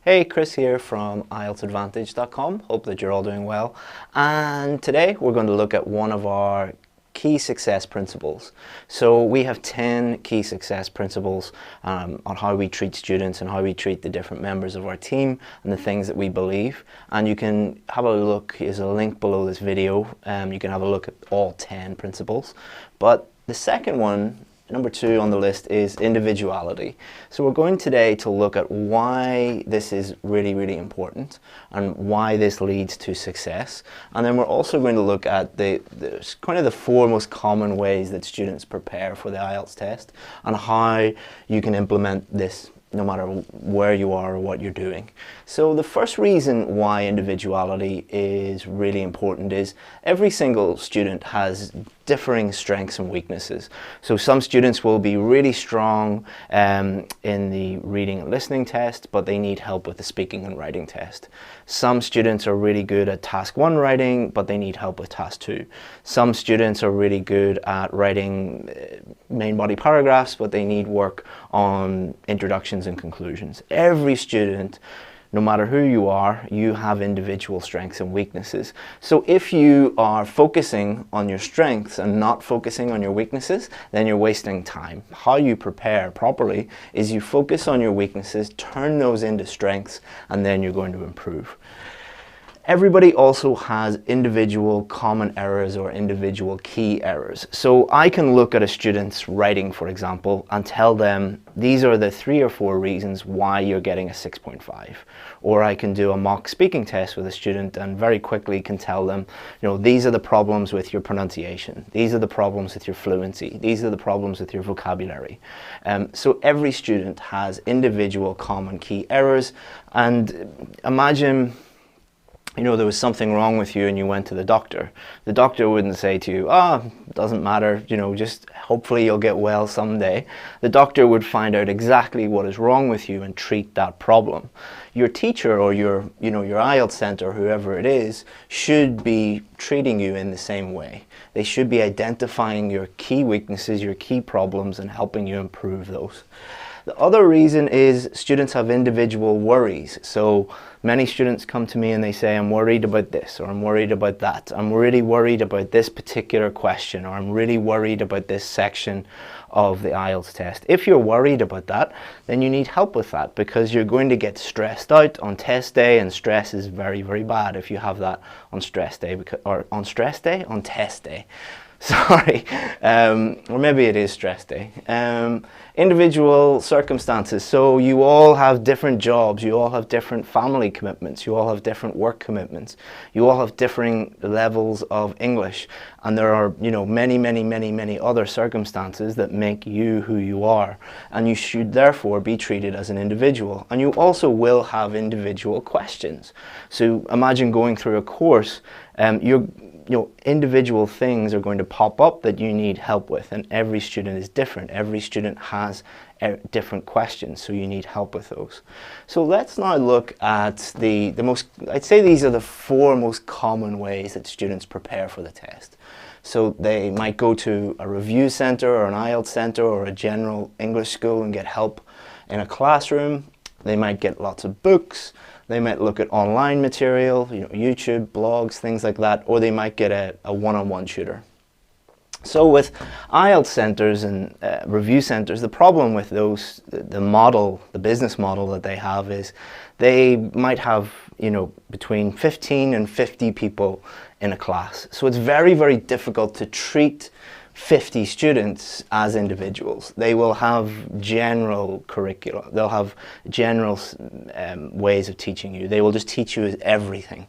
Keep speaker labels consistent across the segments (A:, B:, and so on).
A: Hey, Chris here from IELTSadvantage.com. Hope that you're all doing well. And today we're going to look at one of our key success principles. So we have 10 key success principles on how we treat students and how we treat the different members of our team and the things that we believe. And you can have a look, here's a link below this video. You can have a look at all 10 principles. But the second one, number 2 on the list, is individuality. So we're going today to look at why this is really important and why this leads to success. And then we're also going to look at the kind of the 4 most common ways that students prepare for the IELTS test and how you can implement this no matter where you are or what you're doing. So the first reason why individuality is really important is every single student has differing strengths and weaknesses. So some students will be really strong in the reading and listening test, but they need help with the speaking and writing test. Some students are really good at task 1 writing, but they need help with task 2. Some students are really good at writing main body paragraphs, but they need work on introductions and conclusions. Every student, no matter who you are, you have individual strengths and weaknesses. So if you are focusing on your strengths and not focusing on your weaknesses, then you're wasting time. How you prepare properly is you focus on your weaknesses, turn those into strengths, and then you're going to improve. Everybody also has individual common errors or individual key errors. So I can look at a student's writing, for example, and tell them these are the 3 or 4 reasons why you're getting a 6.5. Or I can do a mock speaking test with a student and very quickly can tell them, you know, these are the problems with your pronunciation. These are the problems with your fluency. These are the problems with your vocabulary. So every student has individual common key errors. And imagine, you know, there was something wrong with you and you went to the doctor. The doctor wouldn't say to you, doesn't matter, you know, just hopefully you'll get well someday. The doctor would find out exactly what is wrong with you and treat that problem. Your teacher or your IELTS center, whoever it is, should be treating you in the same way. They should be identifying your key weaknesses, your key problems, and helping you improve those. The other reason is students have individual worries. So many students come to me and they say, I'm worried about this, or I'm worried about that. I'm really worried about this particular question, or I'm really worried about this section of the IELTS test. If you're worried about that, then you need help with that, because you're going to get stressed out on test day, and stress is very bad if you have that on stress day, on test day. Sorry, or maybe it is stress day. Individual circumstances. So you all have different jobs, you all have different family commitments, you all have different work commitments, you all have differing levels of English, and there are, you know, many other circumstances that make you who you are, and you should therefore be treated as an individual. And you also will have individual questions. So imagine going through a course, individual things are going to pop up that you need help with, and every student is different. Every student has different questions, so you need help with those. So let's now look at I'd say these are the 4 most common ways that students prepare for the test. So they might go to a review center or an IELTS center or a general English school and get help in a classroom. They might get lots of books. They might look at online material, you know, YouTube, blogs, things like that, or they might get a one-on-one tutor. So with IELTS centers and review centers, the problem with those, the business model that they have is they might have, you know, between 15 and 50 people in a class. So it's very difficult to treat 50 students as individuals. They will have general curricula. They'll have general ways of teaching you. They will just teach you everything.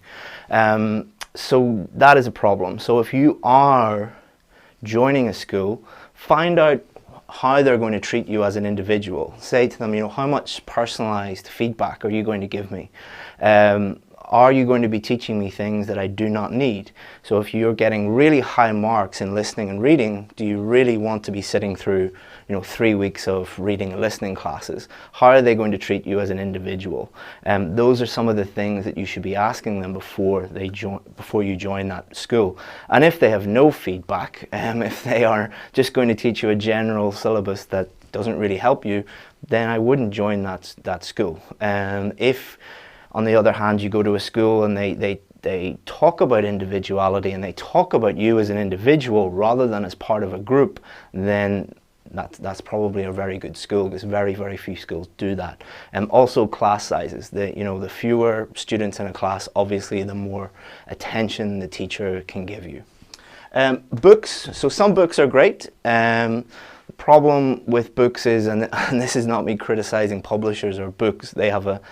A: So that is a problem. So if you are joining a school, find out how they're going to treat you as an individual. Say to them, you know, how much personalized feedback are you going to give me? Are you going to be teaching me things that I do not need? So if you're getting really high marks in listening and reading, do you really want to be sitting through, you know, 3 weeks of reading and listening classes? How are they going to treat you as an individual? Those are some of the things that you should be asking them before you join that school. And if they have no feedback, if they are just going to teach you a general syllabus that doesn't really help you, then I wouldn't join that school. If, on the other hand, you go to a school and they talk about individuality and they talk about you as an individual rather than as part of a group, then that's probably a very good school, because very, very few schools do that. And also class sizes. The fewer students in a class, obviously, the more attention the teacher can give you. Books. So some books are great. The problem with books is, and this is not me criticizing publishers or books, they have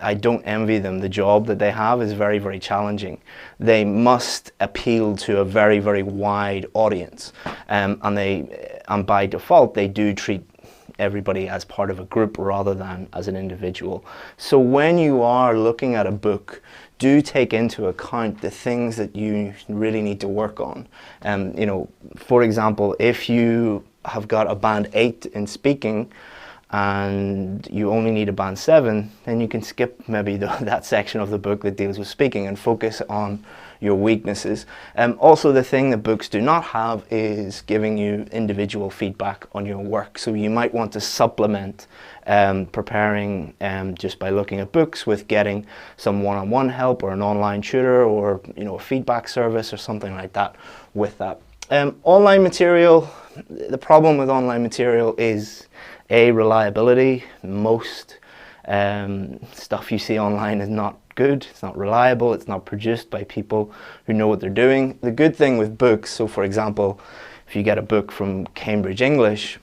A: I don't envy them. The job that they have is very, very challenging. They must appeal to a very, very wide audience, and by default they do treat everybody as part of a group rather than as an individual. So when you are looking at a book, do take into account the things that you really need to work on. For example, if you have got a band 8 in speaking and you only need a band 7, then you can skip maybe that section of the book that deals with speaking and focus on your weaknesses. Also, the thing that books do not have is giving you individual feedback on your work. So you might want to supplement preparing just by looking at books with getting some one-on-one help, or an online tutor, or a feedback service or something like that with that. Online material, the problem with online material is reliability. Most stuff you see online is not good, it's not reliable, it's not produced by people who know what they're doing. The good thing with books, so for example, if you get a book from Cambridge English,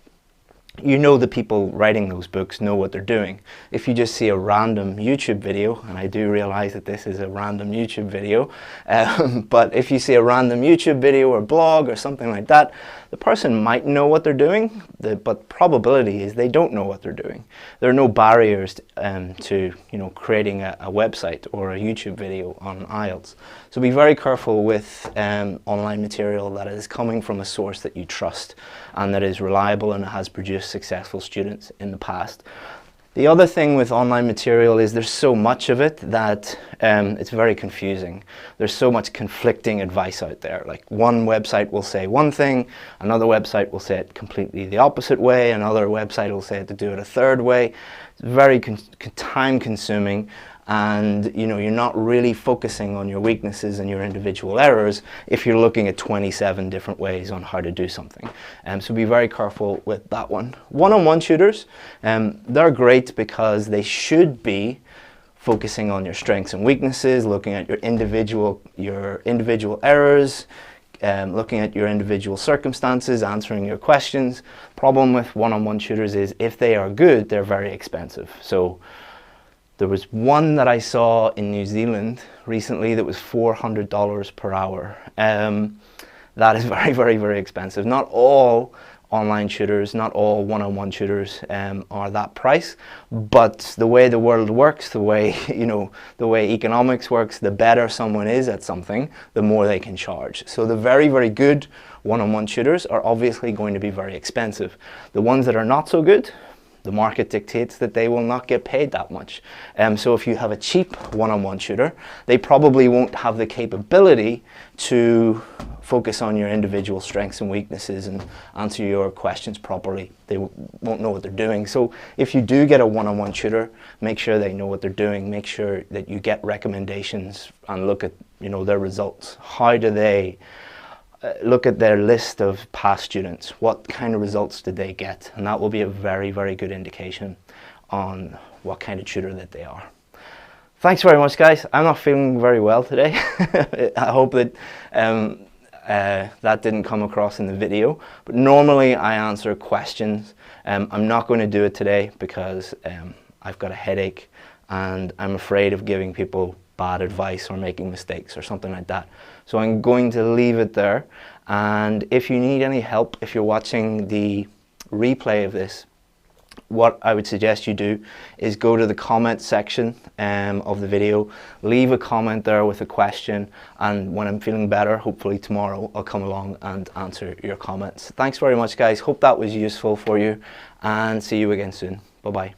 A: the people writing those books know what they're doing. If you just see a random YouTube video, and I do realize that this is a random YouTube video, but if you see a random YouTube video or blog or something like that, the person might know what they're doing, but probability is they don't know what they're doing. There are no barriers to creating a website or a YouTube video on IELTS. So be very careful with online material that is coming from a source that you trust and that is reliable and has produced successful students in the past. The other thing with online material is there's so much of it that it's very confusing. There's so much conflicting advice out there. Like, one website will say one thing, another website will say it completely the opposite way, another website will say to do it a third way. It's very time consuming, and you're not really focusing on your weaknesses and your individual errors if you're looking at 27 different ways on how to do something. So be very careful with that one. One-on-one tutors, they're great because they should be focusing on your strengths and weaknesses, looking at your individual errors, looking at your individual circumstances, answering your questions. Problem with one-on-one tutors is if they are good, they're very expensive. So there was one that I saw in New Zealand recently that was $400 per hour. That is very, very, very expensive. Not all online tutors, not all one-on-one tutors are that price, but the way the world works, the way economics works, the better someone is at something, the more they can charge. So the very, very good one-on-one tutors are obviously going to be very expensive. The ones that are not so good, the market dictates that they will not get paid that much. So if you have a cheap one-on-one tutor, they probably won't have the capability to focus on your individual strengths and weaknesses and answer your questions properly. They won't know what they're doing. So if you do get a one-on-one tutor, make sure they know what they're doing. Make sure that you get recommendations and look at their results. How do they look at their list of past students? What kind of results did they get? And that will be a very, very good indication on what kind of tutor that they are. Thanks very much, guys. I'm not feeling very well today. I hope that that didn't come across in the video, but normally I answer questions. I'm not going to do it today because I've got a headache and I'm afraid of giving people bad advice or making mistakes or something like that. So I'm going to leave it there, and if you need any help, if you're watching the replay of this, what I would suggest you do is go to the comment section of the video, leave a comment there with a question, and when I'm feeling better, hopefully tomorrow, I'll come along and answer your comments. Thanks very much, guys. Hope that was useful for you, and see you again soon. Bye-bye.